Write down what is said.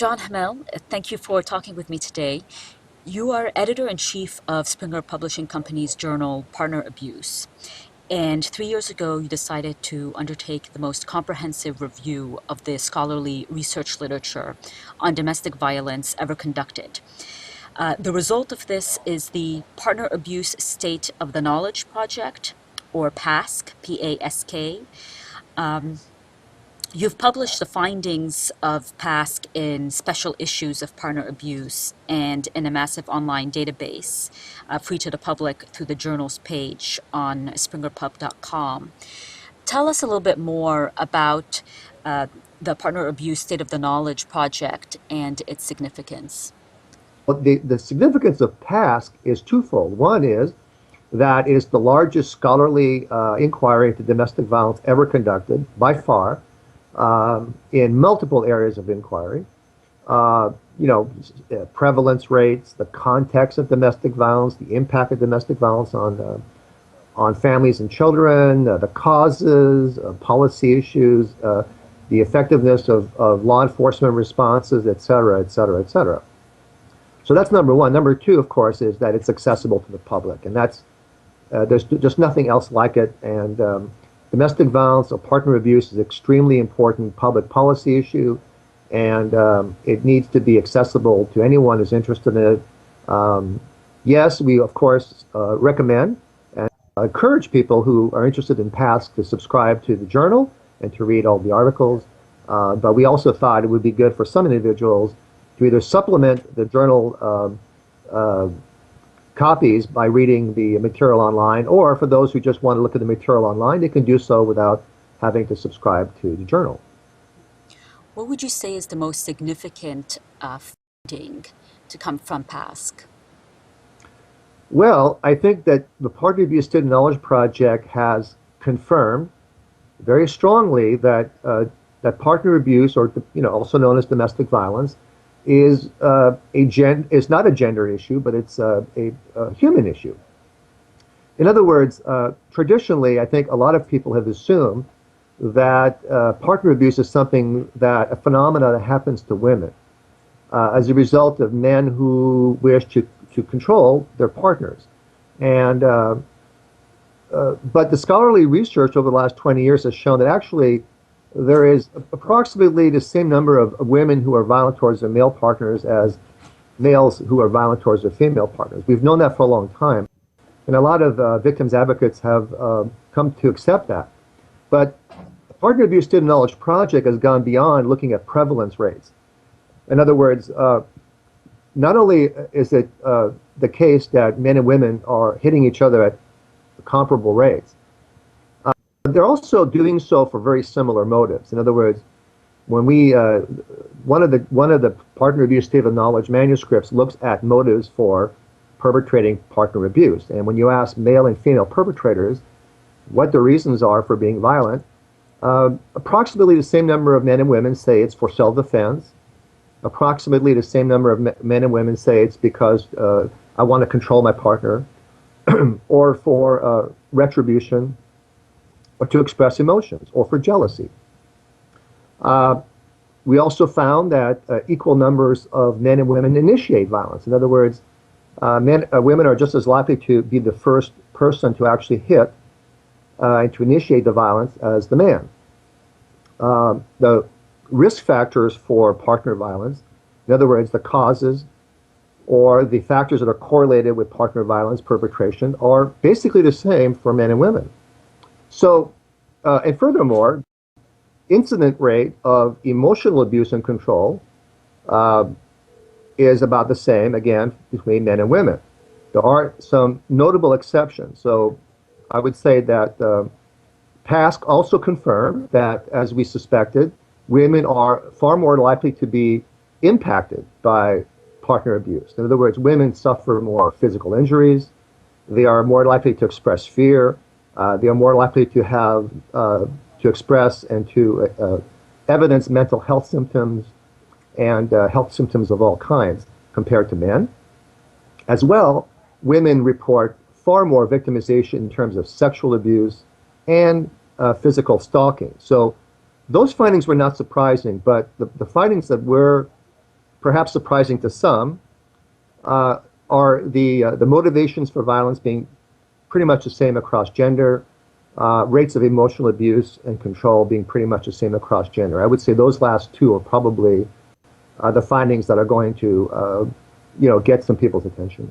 John Hamel, thank you for talking with me today. You are editor-in-chief of Springer Publishing Company's journal, Partner Abuse. And 3 years ago, you decided to undertake the most comprehensive review of the scholarly research literature on domestic violence ever conducted. The result of this is the Partner Abuse State of the Knowledge Project, or PASK, P-A-S-K. You've published the findings of PASK in special issues of Partner Abuse and in a massive online database free to the public through the journal's page on springerpub.com. Tell us a little bit more about the Partner Abuse State of the Knowledge Project and its significance. Well, the significance of PASK is twofold. One is that it is the largest scholarly inquiry into domestic violence ever conducted, by far, in multiple areas of inquiry. Prevalence rates, the context of domestic violence, the impact of domestic violence on families and children, the causes, policy issues, the effectiveness of law enforcement responses, et cetera, et cetera, et cetera. So that's number one. Number two, of course, is that it's accessible to the public, and that's there's just nothing else like it. And domestic violence or partner abuse is an extremely important public policy issue, and it needs to be accessible to anyone who's interested in it. Yes, we, of course, recommend and encourage people who are interested in PASK to subscribe to the journal and to read all the articles. But we also thought it would be good for some individuals to either supplement the journal copies by reading the material online, or for those who just want to look at the material online, they can do so without having to subscribe to the journal. What would you say is the most significant finding to come from PASK? Well, I think that the Partner Abuse State of Knowledge Project has confirmed very strongly that that partner abuse, or also known as domestic violence, is not a gender issue, but it's a human issue. In other words, traditionally, I think a lot of people have assumed that partner abuse is a phenomena that happens to women as a result of men who wish to control their partners. And but the scholarly research over the last 20 years has shown that actually there is approximately the same number of women who are violent towards their male partners as males who are violent towards their female partners. We've known that for a long time, and a lot of victims advocates have come to accept that. But the Partner Abuse State of Knowledge Project has gone beyond looking at prevalence rates. In other words, not only is it the case that men and women are hitting each other at comparable rates, they're also doing so for very similar motives. In other words, when we one of the Partner Abuse State of Knowledge manuscripts looks at motives for perpetrating partner abuse, and when you ask male and female perpetrators what the reasons are for being violent, approximately the same number of men and women say it's for self-defense. Approximately the same number of men and women say it's because I want to control my partner, or for retribution, or to express emotions, or for jealousy. We also found that equal numbers of men and women initiate violence. In other words, women are just as likely to be the first person to actually hit and to initiate the violence as the man. The risk factors for partner violence, in other words, the causes or the factors that are correlated with partner violence perpetration, are basically the same for men and women. So, and furthermore, incident rate of emotional abuse and control is about the same, again, between men and women. There are some notable exceptions. So I would say that PASK also confirmed that, as we suspected, women are far more likely to be impacted by partner abuse. In other words, women suffer more physical injuries. They are more likely to express fear. They are more likely to have to express and to evidence mental health symptoms and health symptoms of all kinds compared to men. As well, women report far more victimization in terms of sexual abuse and physical stalking. So those findings were not surprising, but the findings that we're perhaps surprising to some, are the motivations for violence being pretty much the same across gender, rates of emotional abuse and control being pretty much the same across gender. I would say those last two are probably the findings that are going to, get some people's attention.